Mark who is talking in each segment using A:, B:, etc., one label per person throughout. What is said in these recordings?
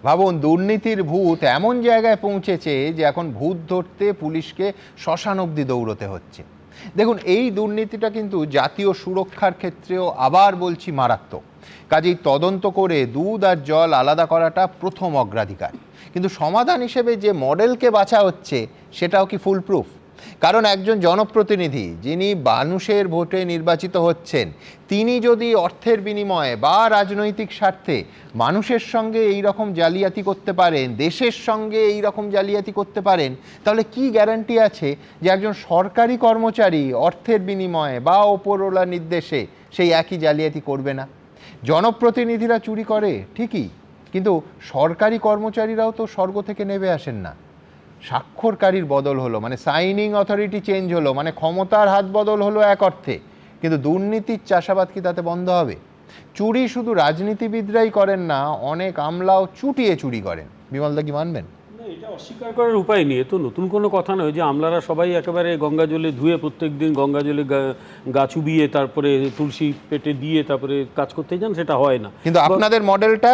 A: ভাবুন, দুর্নীতির ভূত এমন জায়গায় পৌঁছেছে যে এখন ভূত ধরতে পুলিশকে শ্মশান অবধি দৌড়তে হচ্ছে। দেখুন, এই দুর্নীতিটা কিন্তু জাতীয় সুরক্ষার ক্ষেত্রেও আবার বলছি মারাত্মক। কাজেই তদন্ত করে দুধ আর জল আলাদা করাটা প্রথম অগ্রাধিকার। কিন্তু সমাধান হিসেবে যে মডেলকে বাছা হচ্ছে সেটাও কি ফুল প্রুফ? কারণ একজন জনপ্রতিনিধি যিনি মানুষের ভোটে নির্বাচিত হচ্ছেন, তিনি যদি অর্থের বিনিময়ে বা রাজনৈতিক স্বার্থে মানুষের সঙ্গে এই রকম জালিয়াতি করতে পারেন, দেশের সঙ্গে এই রকম জালিয়াতি করতে পারেন, তাহলে কি গ্যারান্টি আছে যে একজন সরকারি কর্মচারী অর্থের বিনিময়ে বা ওপরওয়ালার নির্দেশে সেই একই জালিয়াতি করবে না? জনপ্রতিনিধিরা চুরি করে ঠিকই, কিন্তু সরকারি কর্মচারীরাও তো স্বর্গ থেকে নেমে আসেন না। স্বাক্ষরকারীর বদল হলো, মানে সাইনিং অথরিটি চেঞ্জ হলো, মানে ক্ষমতার হাত বদল হলো এক অর্থে, কিন্তু দুর্নীতির চাষাবাদ কি তাতে বন্ধ হবে? চুরি শুধু রাজনীতিবিদরাই করেন না, অনেক আমলাও চুটিয়ে চুরি করেন। বিমলদা, কি মানবেন?
B: এটা অস্বীকার করার উপায় নেই। তো নতুন কোনো কথা নয় যে আমলারা সবাই একেবারে গঙ্গা জলে ধুয়ে প্রত্যেক দিন গঙ্গা জলে গা চুবিয়ে তারপরে তুলসী পেটে দিয়ে তারপরে কাজ করতে যান, সেটা হয় না।
A: কিন্তু আপনাদের মডেলটা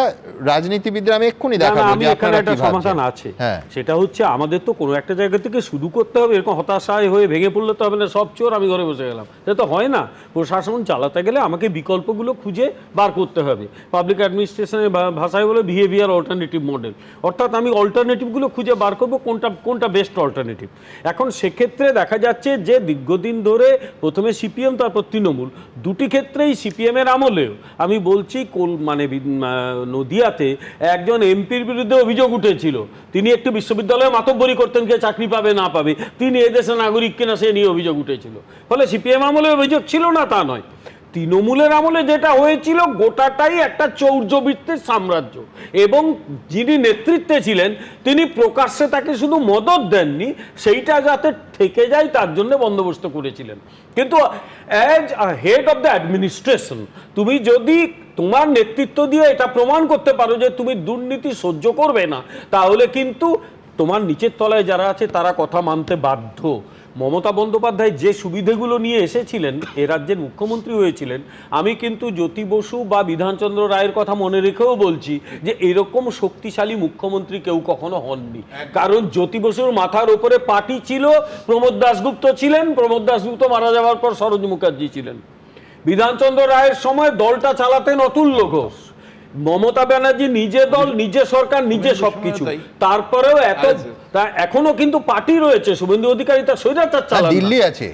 A: রাজনীতিবিদরা আমি এক্ষুনি দেখাবো যে
B: এখানে একটা সমাধান আছে। সেটা হচ্ছে আমাদের তো কোনো একটা জায়গা থেকে শুরু করতে হবে। এরকম হতাশায় হয়ে ভেঙে পড়লে তো হবে না, সব চোর আমি ঘরে বসে গেলাম, সেটা তো হয় না। প্রশাসন চালাতে গেলে আমাকে বিকল্পগুলো খুঁজে বার করতে হবে। পাবলিক অ্যাডমিনিস্ট্রেশনের ভাষায় বলে বিহেভিয়ার অল্টারনেটিভ মডেল, অর্থাৎ আমি অল্টারনেটিভগুলো খুঁজে বার করবো কোনটা বেস্ট অল্টারনেটিভ। এখন সেক্ষেত্রে দেখা যাচ্ছে যে দীর্ঘদিন ধরে প্রথমে সিপিএম তারপর তৃণমূল, দুটি ক্ষেত্রেই সিপিএমের আমলেও আমি বলছি মানে নদিয়াতে একজন এমপির বিরুদ্ধে অভিযোগ উঠেছিল, তিনি একটি বিশ্ববিদ্যালয়ে মাতব্বরি করতেন, কে চাকরি পাবে না পাবে, তিনি এদেশের নাগরিক কিনা সে নিয়ে অভিযোগ উঠেছিল। ফলে সিপিএম আমলে অভিযোগ ছিল না তা নয়, তৃণমূলের আমলে যেটা হয়েছিল গোটাটাই একটা চৌর্যবৃত্তির সাম্রাজ্য, এবং যিনি নেতৃত্বে ছিলেন তিনি প্রকাশ্যে তাকে শুধু মদত দেননি, সেইটা যাতে থেকে যায় তার জন্য বন্দোবস্ত করেছিলেন। কিন্তু as a head of the administration তুমি যদি তোমার নেতৃত্ব দিয়ে এটা প্রমাণ করতে পারো যে তুমি দুর্নীতি সহ্য করবে না, তাহলে কিন্তু তোমার নিচের তলায় যারা আছে তারা কথা মানতে বাধ্য। মমতা বন্দ্যোপাধ্যায় যে সুবিধেগুলো নিয়ে এসেছিলেন, এ রাজ্যের মুখ্যমন্ত্রী হয়েছিলেন, আমি কিন্তু জ্যোতি বসু বা বিধানচন্দ্র রায়ের কথা মনে রেখেও বলছি যে এরকম শক্তিশালী মুখ্যমন্ত্রী কেউ কখনো হননি। কারণ জ্যোতি বসুর মাথার উপরে পার্টি ছিল, প্রমোদ দাশগুপ্ত ছিলেন, প্রমোদ দাশগুপ্ত মারা যাওয়ার পর সরোজ মুখার্জি ছিলেন। বিধানচন্দ্র রায়ের সময় দলটা চালাতেন অতুল্য ঘোষ, মমতা ব্যানার্জি নিজে দল, নিজে সরকার, নিজে সবকিছু, তারপরেও এখনো কিন্তু পার্টি রয়েছে। শুভেন্দু অধিকারী তার স্বৈরাচার চালান,
A: দিল্লি আছে,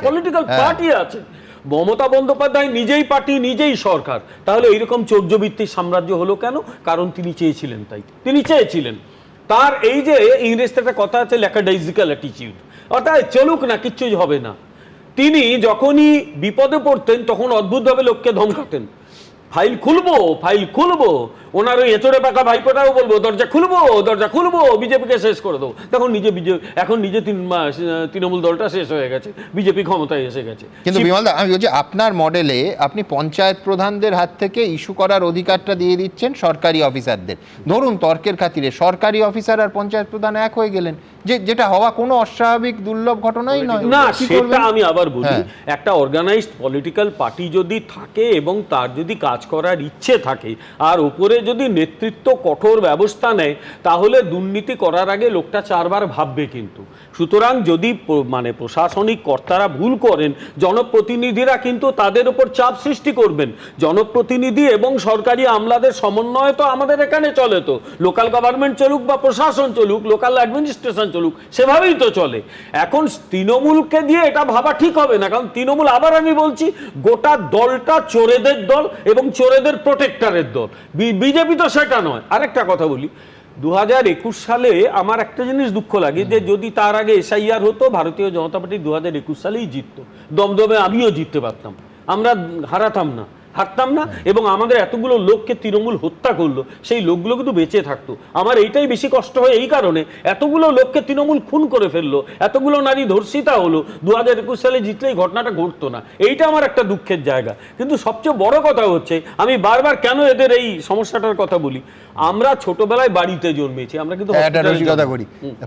B: পলিটিক্যাল পার্টি আছে। মমতা বন্দ্যোপাধ্যায় নিজেই পার্টি, নিজেই সরকার। তাহলে এইরকম চৌর্যবৃত্তির সাম্রাজ্য হলো কেন? কারণ তিনি চেয়েছিলেন, তাই তিনি চেয়েছিলেন। তার এই যে ইংরেজিতে একটা কথা আছে, ল্যাকাডাইজিক্যাল অ্যাটিটিউড, অর্থাৎ চলুক না, কিচ্ছুই হবে না। তিনি যখনই বিপদে পড়তেন তখন অদ্ভুতভাবে লোককে ধমকাতেন, ফাইল খুলবো। ওনার ওই এচড়ে পাকা ভাইপোটাও বলবো দরজা খুলবো, বিজেপিকে শেষ করে দেবো। এখন নিজে তৃণমূল দলটা শেষ হয়ে গেছে, বিজেপি ক্ষমতায় এসে গেছে।
A: কিন্তু বিমলদা, আমি বলছি আপনার মডেলে আপনি পঞ্চায়েত প্রধানদের হাত থেকে ইস্যু করার অধিকারটা দিয়ে দিচ্ছেন সরকারি অফিসারদের। ধরুন তর্কের খাতিরে সরকারি অফিসার আর পঞ্চায়েত প্রধান এক হয়ে গেলেন, যেটা হওয়া কোনো অস্বাভাবিক দুর্লভ ঘটনাই নয়
B: না। সেটা আমি আবার বলি, একটা অর্গানাইজড পলিটিক্যাল পার্টি যদি থাকে এবং তার যদি কাজ করার ইচ্ছে থাকে আর উপরে যদি নেতৃত্ব কঠোর ব্যবস্থা নেয়, তাহলে দুর্নীতি করার আগে লোকটা চারবার ভাববে। কিন্তু সুতরাং যদি মানে প্রশাসনিক কর্তারা ভুল করেন, জনপ্রতিনিধিরা কিন্তু তাদের উপর চাপ সৃষ্টি করবেন। জনপ্রতিনিধি এবং সরকারি আমলাদের সমন্বয় তো আমাদের এখানে চলে, তো লোকাল গভর্নমেন্ট চলুক বা প্রশাসন চলুক, লোকাল অ্যাডমিনিস্ট্রেশন চলুক, সেভাবেই তো চলে। এখন তৃণমূলকে দিয়ে এটা ভাবা ঠিক হবে না, কারণ তৃণমূল, আবার আমি বলছি, গোটা দলটা চোরেদের দল এবং চোরেদের প্রোটেক্টরের দল। বিজেপি তো সেটা নয়। আরেকটা কথা বলি, 2021 সালে আমার একটা জিনিস দুঃখ লাগে যে যদি তার আগে এসআইআর হতো, ভারতীয় জনতা পার্টি 2021 সালেই জিততো, দমদমে আমিও জিততে পারতাম, আমরা হারতাম না, এবং আমাদের এতগুলো লোককে তৃণমূল হত্যা করলো, সেই লোকগুলো কিন্তু বেঁচে থাকতো। আমার এইটাই বেশি কষ্ট হয় এই কারণে, এতগুলো লোককে তৃণমূল খুন করে ফেললো, এতগুলো নারী ধর্ষিতা হলো, 2021 সালে জিতলে এই ঘটনাটা ঘটতো না। এইটা আমার একটা দুঃখের জায়গা। কিন্তু সবচেয়ে বড় কথা হচ্ছে, আমি বারবার কেন এদের এই সমস্যাটার কথা বলি, আমরা ছোটবেলায় বাড়িতে জন্মেছি, আমরা কিন্তু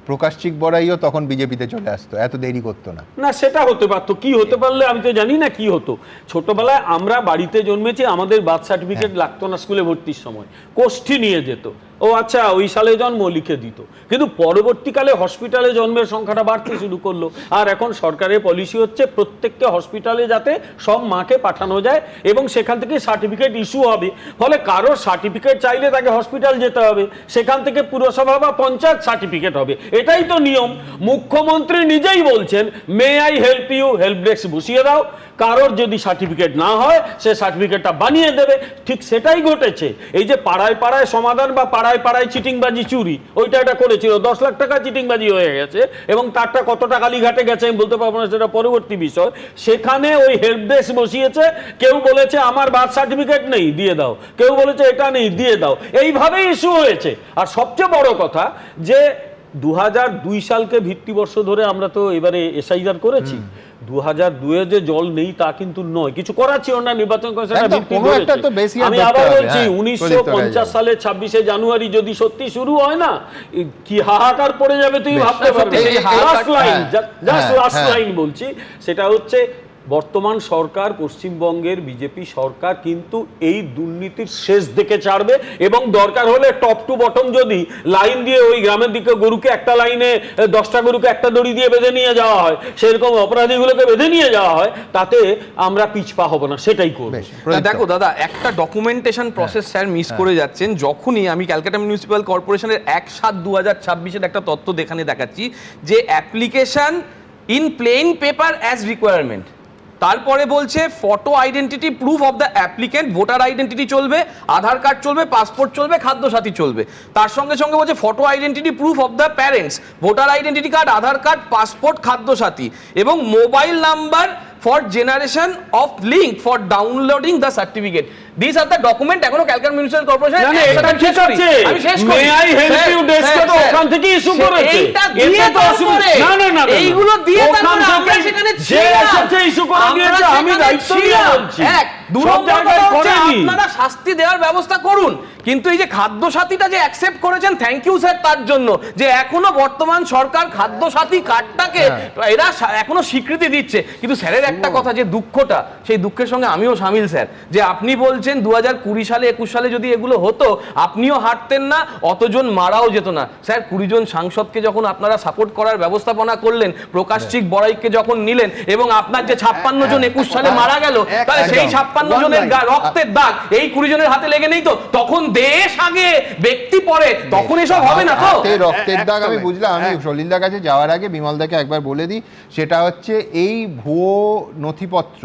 A: প্রকাশ চিক বড়াইও তখন বিজেপিতে চলে আসতো, এত দেরি করতো না।
B: সেটা হতে পারতো, কি হতে পারলে আমি তো জানি না কি হতো। ছোটবেলায় আমরা বাড়িতে জন্মেছি, আমাদের বার্থ সার্টিফিকেট লাগতো না স্কুলে ভর্তির সময়, কোষ্ঠী নিয়ে যেত, ও আচ্ছা ওই সালে জন্ম লিখে দিত। কিন্তু পরবর্তীকালে হসপিটালে জন্মের সংখ্যাটা বাড়তে শুরু করলো, আর এখন সরকারের পলিসি হচ্ছে প্রত্যেকটা হসপিটালে যাতে সব মাকে পাঠানো যায় এবং সেখান থেকে সার্টিফিকেট ইস্যু হবে। ফলে কারোর সার্টিফিকেট চাইলে তাকে হসপিটাল যেতে হবে, সেখান থেকে পুরসভা বা পঞ্চায়েত সার্টিফিকেট হবে, এটাই তো নিয়ম। মুখ্যমন্ত্রী নিজেই বলছেন may I help you, help desk বসিয়ে দাও, কারোর যদি সার্টিফিকেট না হয় সে সার্টিফিকেটটা বানিয়ে দেবে। ঠিক সেটাই ঘটেছে। এই যে পাড়ায় পাড়ায় সমাধান বা পাড়ায় পাড়ায় চিটিংবাজি চুরি, ওইটা এটা করেছিল, 10 লাখ টাকা চিটিংবাজি হয়ে গেছে এবং তারটা কতটা কালীঘাটে গেছে আমি বলতে পারবো না, সেটা পরবর্তী বিষয়। সেখানে ওই হেল্প ডেস্ক বসিয়েছে, কেউ বলেছে আমার বার্থ সার্টিফিকেট নেই দিয়ে দাও, কেউ বলেছে এটা নেই দিয়ে দাও, এইভাবেই ইস্যু হয়েছে। আর সবচেয়ে বড় কথা যে 2002 সালকে ভিত্তিবর্ষ ধরে আমরা তো এবারে এসআইআর করেছি, 2002 যে জল নেই তা কিন্তু নয়, কিছু করার ছিল না, নির্বাচন কমিশনের ভিত্তি ধরেছে। আমি আবার বলছি 1950 সালের 26শে জানুয়ারি যদি সত্যি শুরু হয় না, কি হাহাকার পড়ে যাবে তুই ভাবতে পারবি। Last line, just last line বলছি, সেটা হচ্ছে বর্তমান সরকার, পশ্চিমবঙ্গের বিজেপি সরকার কিন্তু এই দুর্নীতির শেষ দেখে ছাড়বে এবং দরকার হলে টপ টু বটম যদি লাইন দিয়ে ওই গ্রামের দিকে গরুকে একটা লাইনে 10টা গরুকে একটা দড়ি দিয়ে বেঁধে নিয়ে যাওয়া হয়, সেরকম অপরাধীগুলোকে বেঁধে নিয়ে যাওয়া হয়, তাতে আমরা পিছপা হব না, সেটাই করব।
C: দেখো দাদা, একটা ডকুমেন্টেশন প্রসেস স্যার মিস করে যাচ্ছেন। যখনই আমি ক্যালকাটা মিউনিসিপ্যাল কর্পোরেশনের 1/7/2026 একটা তথ্য দেখাচ্ছি যে application in plane paper as requirement, তারপরে বলছে photo identity proof of the applicant, voter identity চলবে, আধার কার্ড চলবে, পাসপোর্ট চলবে, খাদ্যসাথী চলবে। তার সঙ্গে সঙ্গে বলছে photo identity proof of the parents, voter identity card, Aadhaar card, passport, Khadyasathi এবং mobile number for generation of link for downloading the certificate. This are the document. এখনো ক্যালকাটা মিউনিসিপ্যাল কর্পোরেশন আমি শেষ করি,
B: may I help you desk তো ওখান থেকে issue করেছে,
C: এইটা দিয়ে তারপরে না এইগুলো দিয়ে তারপরে আমরা সেখানে
B: যে এসেছে ইস্যু করে দিয়েছে, আমি দায়িত্ব নিয়ে বলছি
C: এক দু নম্বর কথা আপনারা শাস্তি দেওয়ার ব্যবস্থা করুন, কিন্তু এই যে খাদ্যসাথীটা যে অ্যাকসেপ্ট করেছেন, থ্যাংক ইউ স্যার তার জন্য, যে এখনো বর্তমান সরকার খাদ্যসাথী কার্ডটাকে এরা এখনো স্বীকৃতি দিচ্ছে। কিন্তু স্যারের একটা কথা, যে দুঃখটা, সেই দুঃখের সঙ্গে আমিও সামিল স্যার, যে আপনি বলছেন 2020 সালে 21 সালে যদি এগুলো হতো আপনিও হাঁটতেন না, অতজন মারাও যেত না। স্যার 20 জন সাংসদকে যখন আপনারা সাপোর্ট করার ব্যবস্থাপনা করলেন, প্রকাশিক বড়াইকে যখন নিলেন এবং আপনার যে 56 জন 21 সালে মারা গেল, তাহলে সেই 56 জনের রক্তের দাগ এই 20 জনের হাতে লেগে নেই তো? তখন দেশ আগে ব্যক্তি পরে, তখন এসব হবে না তো?
A: রক্তের দাগ আমি বুঝলাম। আমি সলিলদার কাছে যাওয়ার আগে বিমলদাকে একবার বলে দিই, সেটা হচ্ছে এই ভুয়ো নথিপত্র,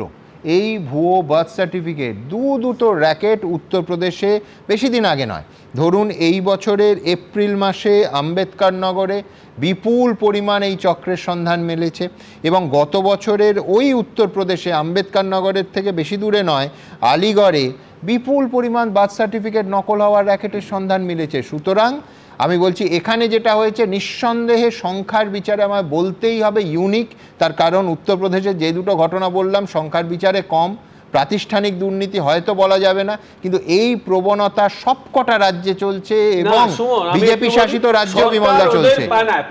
A: এই ভুয়ো বার্থ সার্টিফিকেট, দুটো র্যাকেট উত্তরপ্রদেশে বেশি দিন আগে নয়, ধরুন এই বছরের এপ্রিল মাসে আম্বেদকর নগরে বিপুল পরিমাণ এই চক্রের সন্ধান মেলেছে এবং গত বছরের ওই উত্তরপ্রদেশে আম্বেদকর নগরের থেকে বেশি দূরে নয়, আলিগড়ে বিপুল পরিমাণ বার্থ সার্টিফিকেট নকল হওয়ার র্যাকেটের সন্ধান মিলেছে। সুতরাং আমি বলছি এখানে যেটা হয়েছে নিঃসন্দেহে সংখ্যার বিচারে আমায় বলতেই হবে ইউনিক, তার কারণ উত্তরপ্রদেশে যে দুটো ঘটনা বললাম সংখ্যার বিচারে কম, প্রাতিষ্ঠানিক দুর্নীতি হয়তো বলা যাবে না, কিন্তু এই প্রবণতা সবকটা রাজ্যে চলছে এবং বিজেপি শাসিত রাজ্য বিমলদা চলছে।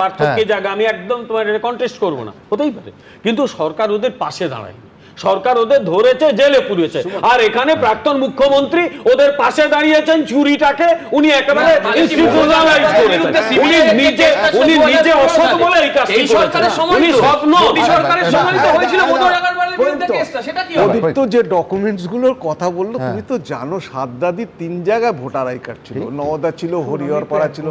B: পার্থক্যের জায়গা আমি একদম তোমার এটা কন্টেস্ট করবো না, হতেই পারে, কিন্তু সরকার ওদের পাশে দাঁড়ায়, সরকার ওদের ধরেছে, জেলে পুরেছে। আর এখানে প্রাক্তন মুখ্যমন্ত্রী ওদের পাশে দাঁড়িয়েছেন, চুরিটাকে উনি একেবারে ইনস্টিটিউশনালাইজ করেছেন। উনি নিজে অসৎ বলে এই কাজটি করেছেন। উনি সৎ নন।
C: সরকারের সময় তো হয়েছিল মনোহর আগরওয়ালের বিরুদ্ধে কেসটা, সেটা কি হবে?
D: তো যে ডকুমেন্টস গুলোর কথা বললো, তুমি তো জানো সাদ্দাদির 3 জায়গায় ভোটার আই কার্ড ছিল, নওদা ছিল, হরিহরপাড়া ছিল,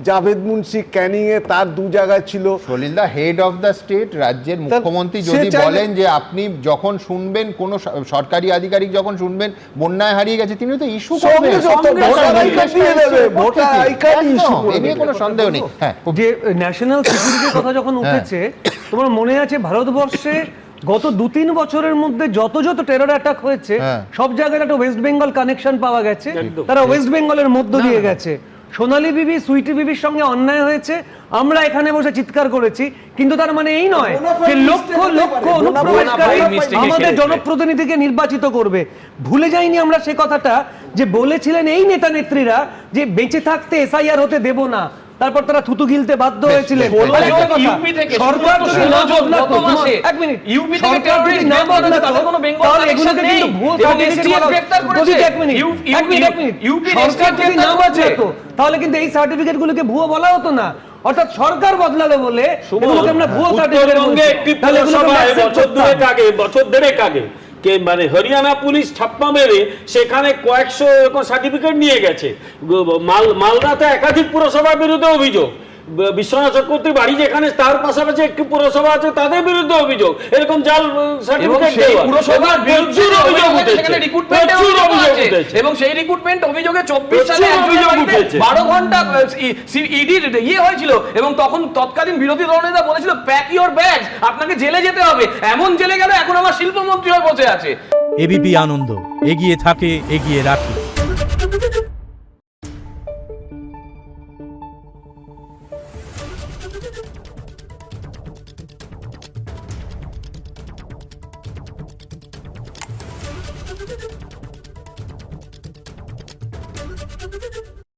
D: জাভেদ মুন্সি ক্যানিং এ তার 2 জায়গায় ছিল।
A: সলিলদা হেড অফ দ্য স্টেট, রাজ্যের মুখ্যমন্ত্রী যদি বলেন যে আপনি যখন শুনবেন কোন সরকারি আধিকারিক যখন শুনবেন বন্যায় হারিয়ে গেছে, তিনি তো ইস্যু করবেন,
D: ভোটার আই কার্ড দিয়ে দেবে, ভোটার আই কার্ড ইস্যু করবে,
A: এ নিয়ে কোনো সন্দেহ নেই। হ্যাঁ,
E: যে ন্যাশনাল সিকিউরিটির কথা যখন উঠেছে, তোমার মনে আছে ভারতবর্ষে গত 2-3 বছরের মধ্যে যত টেরর অ্যাটাক হয়েছে, সব জায়গায় একটা ওয়েস্ট বেঙ্গল কানেকশন পাওয়া গেছে, তারা ওয়েস্ট বেঙ্গলের মধ্য দিয়ে গেছে। সোনালী বিবি, সুইটি বিবির সঙ্গে অন্যায় হয়েছে, আমরা এখানে বসে চিৎকার করেছি, কিন্তু তার মানে এই নয় যে লক্ষ লক্ষ অনুপ্রবেশকারী আমাদের জনপ্রতিনিধিকে নির্বাচিত করবে। ভুলে যাইনি আমরা সে কথাটা, যে বলেছিলেন এই নেতা নেত্রীরা যে বেঁচে থাকতে এসআইআর হতে দেব না। তারপর তারা থুতু গিলতে বাধ্য হয়েছিলেন।
C: ষোলো
E: আর একটা
C: জন
E: কথা,
C: ইউপি থেকে,
E: সরকার যদি
C: ষোলো
E: না
C: জন
E: বদলাতো,
C: গত মাসে
E: এক মিনিট,
C: ইউপি থেকে
E: সরকার যদি
C: terrorist
E: না
C: গ্রেপ্তার হয়েছে,
E: বদলাতো,
C: তাদের কোনো বেঙ্গল
E: তাহলে
C: connection
E: এগুলোকে
C: নেই।
E: কিন্তু ভুয়ো
C: এবং
E: certificate
C: STF
E: বলা-
C: গ্রেপ্তার করেছে।
E: প্রদীপ, এক মিনিট, এক মিনিট।
C: ইউপি
E: সরকার যদি না
C: গ্রেপ্তার করেছে।
E: বদলাতো, তাহলে কিন্তু এই সার্টিফিকেট গুলোকে ভুয়ো বলা হতো না। অর্থাৎ সরকার বদলালো বলে এগুলোকে আমরা ভুয়ো সার্টিফিকেট
B: উত্তরবঙ্গে একটি পুরসভায় বছর দেড়েক আগে মানে হরিয়ানা পুলিশ ছাপ্পা মেরে সেখানে কয়েকশো এরকম সার্টিফিকেট নিয়ে গেছে। মালদাতে একাধিক পুরসভার বিরুদ্ধে অভিযোগ, বিশ্বনাথ চক্রবর্তীর বাড়ি যেখানে তার পাশাপাশি একটি পুরসভা আছে তাদের বিরুদ্ধে অভিযোগ, এরকম জাল সার্টিফিকেট
C: সেই পুরসভার বিরুদ্ধে অভিযোগ উঠেছে, সেখানে রিক্রুটমেন্টের অভিযোগ আছে এবং সেই রিক্রুটমেন্ট অভিযোগে 24 সালে
B: অভিযোগ উঠেছে।
C: 12 ঘন্টা ইডির হয়েছিল এবং তখন তৎকালীন বিরোধী দলনেতা বলেছিল প্যাক ইওর ব্যাগস, আপনাকে জেলে যেতে হবে। এমন জেলে গেল এখন আমার শিল্পমন্ত্রী হয়ে বসে আছে।
F: এবিপি আনন্দ, এগিয়ে থাকে, এগিয়ে রাখে।